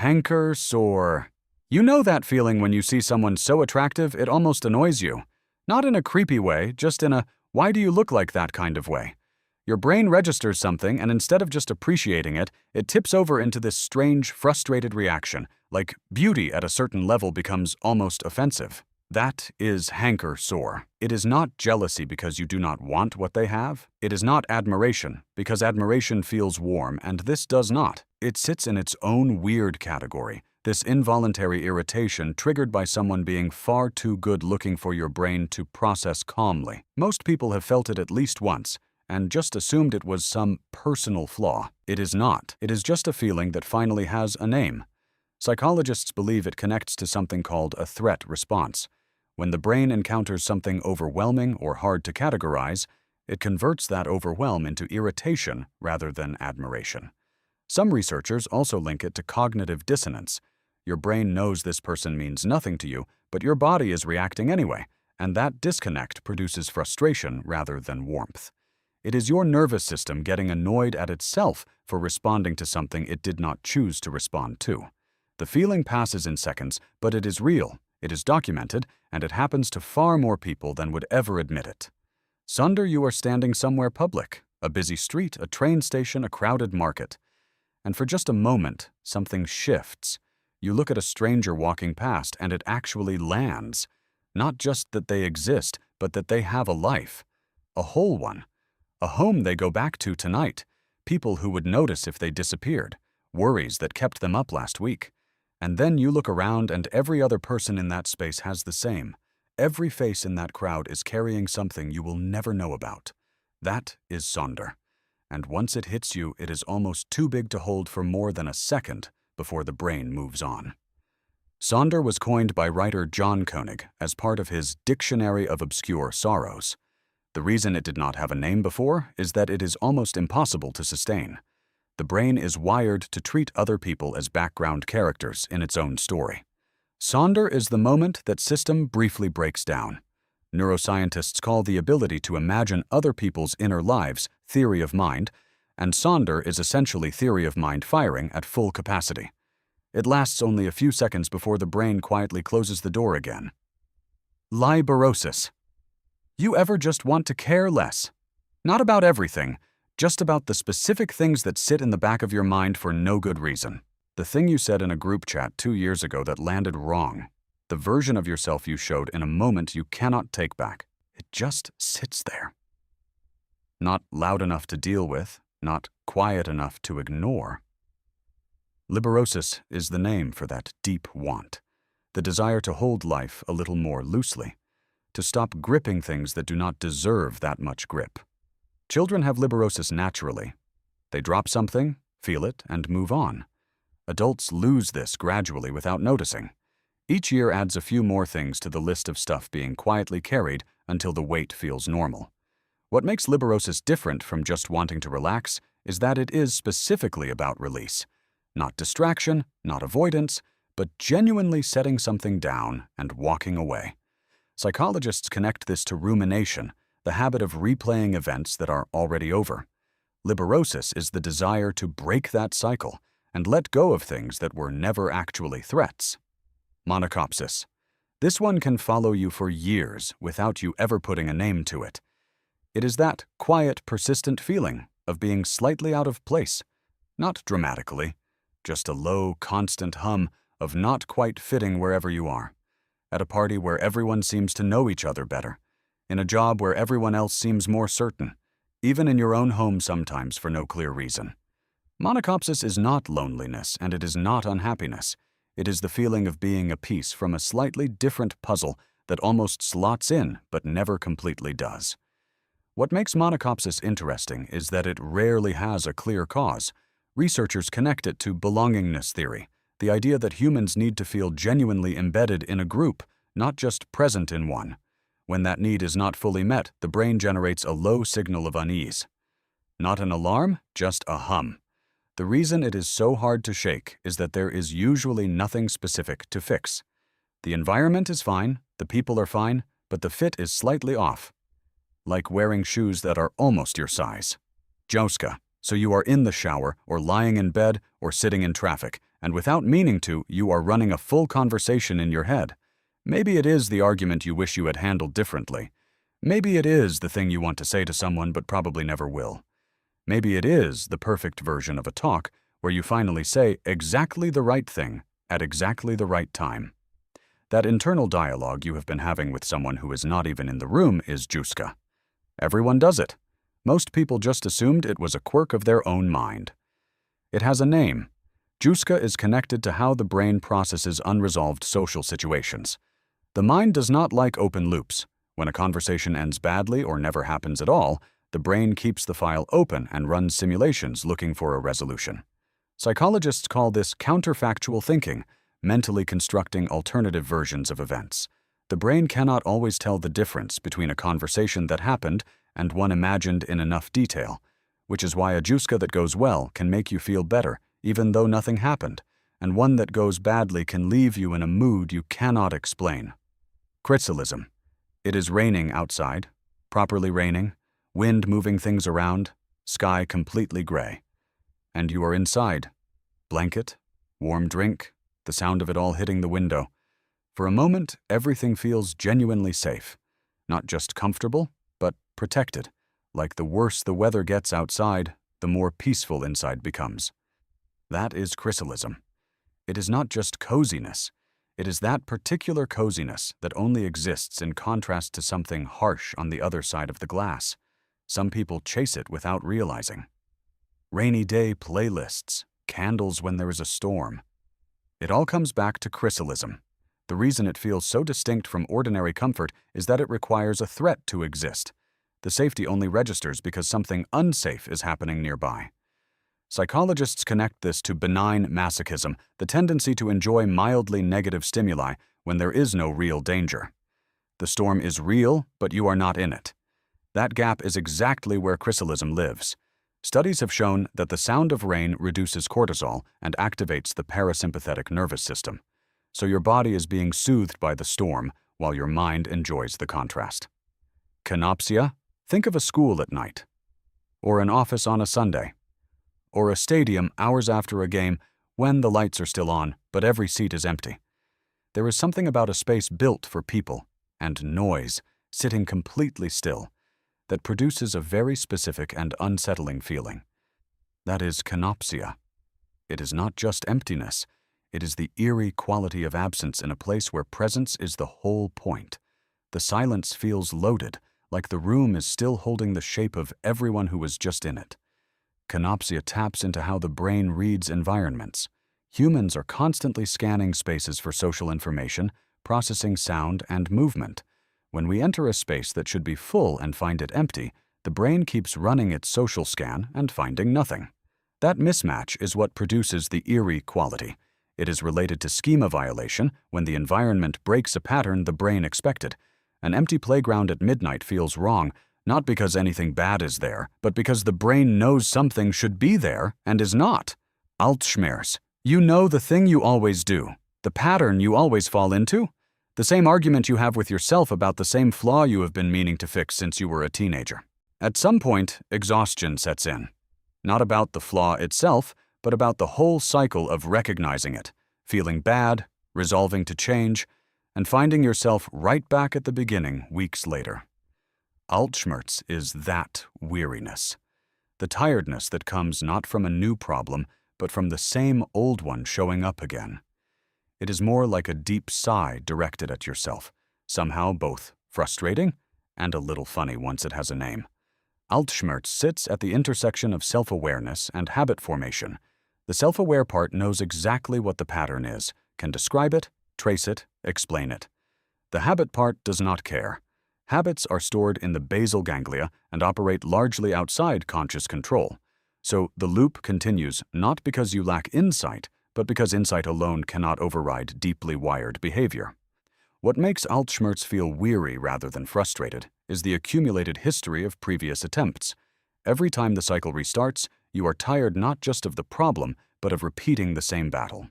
hanker sore. You know that feeling when you see someone so attractive it almost annoys you. Not in a creepy way, just in a why do you look like that kind of way. Your brain registers something, and instead of just appreciating it, it tips over into this strange, frustrated reaction, like beauty at a certain level becomes almost offensive. That is hanker sore. It is not jealousy because you do not want what they have. It is not admiration, because admiration feels warm, and this does not. It sits in its own weird category, this involuntary irritation triggered by someone being far too good looking for your brain to process calmly. Most people have felt it at least once, and just assumed it was some personal flaw. It is not. It is just a feeling that finally has a name. Psychologists believe it connects to something called a threat response. When the brain encounters something overwhelming or hard to categorize, it converts that overwhelm into irritation rather than admiration. Some researchers also link it to cognitive dissonance. Your brain knows this person means nothing to you, but your body is reacting anyway, and that disconnect produces frustration rather than warmth. It is your nervous system getting annoyed at itself for responding to something it did not choose to respond to. The feeling passes in seconds, but it is real, it is documented, and it happens to far more people than would ever admit it. Sonder, you are standing somewhere public, a busy street, a train station, a crowded market. And for just a moment, something shifts. You look at a stranger walking past, and it actually lands. Not just that they exist, but that they have a life. A whole one. A home they go back to tonight. People who would notice if they disappeared. Worries that kept them up last week. And then you look around, and every other person in that space has the same. Every face in that crowd is carrying something you will never know about. That is Sonder. And once it hits you, it is almost too big to hold for more than a second before the brain moves on. Sonder was coined by writer John Koenig as part of his Dictionary of Obscure Sorrows. The reason it did not have a name before is that it is almost impossible to sustain. The brain is wired to treat other people as background characters in its own story. Sonder is the moment that system briefly breaks down. Neuroscientists call the ability to imagine other people's inner lives theory of mind, and Sonder is essentially theory of mind firing at full capacity. It lasts only a few seconds before the brain quietly closes the door again. Liberosis. You ever just want to care less? Not about everything, just about the specific things that sit in the back of your mind for no good reason. The thing you said in a group chat 2 years ago that landed wrong. The version of yourself you showed in a moment you cannot take back. It just sits there. Not loud enough to deal with, not quiet enough to ignore. Liberosis is the name for that deep want, the desire to hold life a little more loosely, to stop gripping things that do not deserve that much grip. Children have liberosis naturally. They drop something, feel it, and move on. Adults lose this gradually without noticing. Each year adds a few more things to the list of stuff being quietly carried until the weight feels normal. What makes liberosis different from just wanting to relax is that it is specifically about release. Not distraction, not avoidance, but genuinely setting something down and walking away. Psychologists connect this to rumination, the habit of replaying events that are already over. Liberosis is the desire to break that cycle and let go of things that were never actually threats. Monachopsis. This one can follow you for years without you ever putting a name to it. It is that quiet, persistent feeling of being slightly out of place, not dramatically, just a low, constant hum of not quite fitting wherever you are. At a party where everyone seems to know each other better, in a job where everyone else seems more certain, even in your own home sometimes for no clear reason. Monachopsis is not loneliness, and it is not unhappiness. It is the feeling of being a piece from a slightly different puzzle that almost slots in but never completely does. What makes monachopsis interesting is that it rarely has a clear cause. Researchers connect it to belongingness theory, the idea that humans need to feel genuinely embedded in a group, not just present in one. When that need is not fully met, the brain generates a low signal of unease. Not an alarm, just a hum. The reason it is so hard to shake is that there is usually nothing specific to fix. The environment is fine, the people are fine, but the fit is slightly off. Like wearing shoes that are almost your size. Jouska. So you are in the shower, or lying in bed, or sitting in traffic, and without meaning to, you are running a full conversation in your head. Maybe it is the argument you wish you had handled differently. Maybe it is the thing you want to say to someone but probably never will. Maybe it is the perfect version of a talk where you finally say exactly the right thing at exactly the right time. That internal dialogue you have been having with someone who is not even in the room is Jouska. Everyone does it. Most people just assumed it was a quirk of their own mind. It has a name. Jouska is connected to how the brain processes unresolved social situations. The mind does not like open loops. When a conversation ends badly or never happens at all, the brain keeps the file open and runs simulations looking for a resolution. Psychologists call this counterfactual thinking, mentally constructing alternative versions of events. The brain cannot always tell the difference between a conversation that happened and one imagined in enough detail, which is why a Jouska that goes well can make you feel better, even though nothing happened, and one that goes badly can leave you in a mood you cannot explain. Chrysalism. It is raining outside, properly raining, wind moving things around, sky completely gray. And you are inside. Blanket, warm drink, the sound of it all hitting the window. For a moment, everything feels genuinely safe. Not just comfortable, but protected. Like the worse the weather gets outside, the more peaceful inside becomes. That is Chrysalism. It is not just coziness. It is that particular coziness that only exists in contrast to something harsh on the other side of the glass. Some people chase it without realizing. Rainy day playlists, candles when there is a storm. It all comes back to Chrysalism. The reason it feels so distinct from ordinary comfort is that it requires a threat to exist. The safety only registers because something unsafe is happening nearby. Psychologists connect this to benign masochism, the tendency to enjoy mildly negative stimuli when there is no real danger. The storm is real, but you are not in it. That gap is exactly where Chrysalism lives. Studies have shown that the sound of rain reduces cortisol and activates the parasympathetic nervous system. So your body is being soothed by the storm while your mind enjoys the contrast. Kenopsia, think of a school at night, or an office on a Sunday, or a stadium hours after a game when the lights are still on but every seat is empty. There is something about a space built for people and noise, sitting completely still, that produces a very specific and unsettling feeling. That is Kenopsia. It is not just emptiness. It is the eerie quality of absence in a place where presence is the whole point. The silence feels loaded, like the room is still holding the shape of everyone who was just in it. Kenopsia taps into how the brain reads environments. Humans are constantly scanning spaces for social information, processing sound and movement. When we enter a space that should be full and find it empty, the brain keeps running its social scan and finding nothing. That mismatch is what produces the eerie quality. It is related to schema violation when the environment breaks a pattern the brain expected. An empty playground at midnight feels wrong, not because anything bad is there, but because the brain knows something should be there and is not. Altschmetz. You know the thing you always do, the pattern you always fall into? The same argument you have with yourself about the same flaw you have been meaning to fix since you were a teenager. At some point, exhaustion sets in. Not about the flaw itself, but about the whole cycle of recognizing it, feeling bad, resolving to change, and finding yourself right back at the beginning weeks later. Altschmetz is that weariness. The tiredness that comes not from a new problem, but from the same old one showing up again. It is more like a deep sigh directed at yourself, somehow both frustrating and a little funny once it has a name. Altschmetz sits at the intersection of self-awareness and habit formation. The self-aware part knows exactly what the pattern is, can describe it, trace it, explain it. The habit part does not care. Habits are stored in the basal ganglia and operate largely outside conscious control. So the loop continues not because you lack insight, but because insight alone cannot override deeply wired behavior. What makes Altschmetz feel weary rather than frustrated is the accumulated history of previous attempts. Every time the cycle restarts, you are tired not just of the problem, but of repeating the same battle.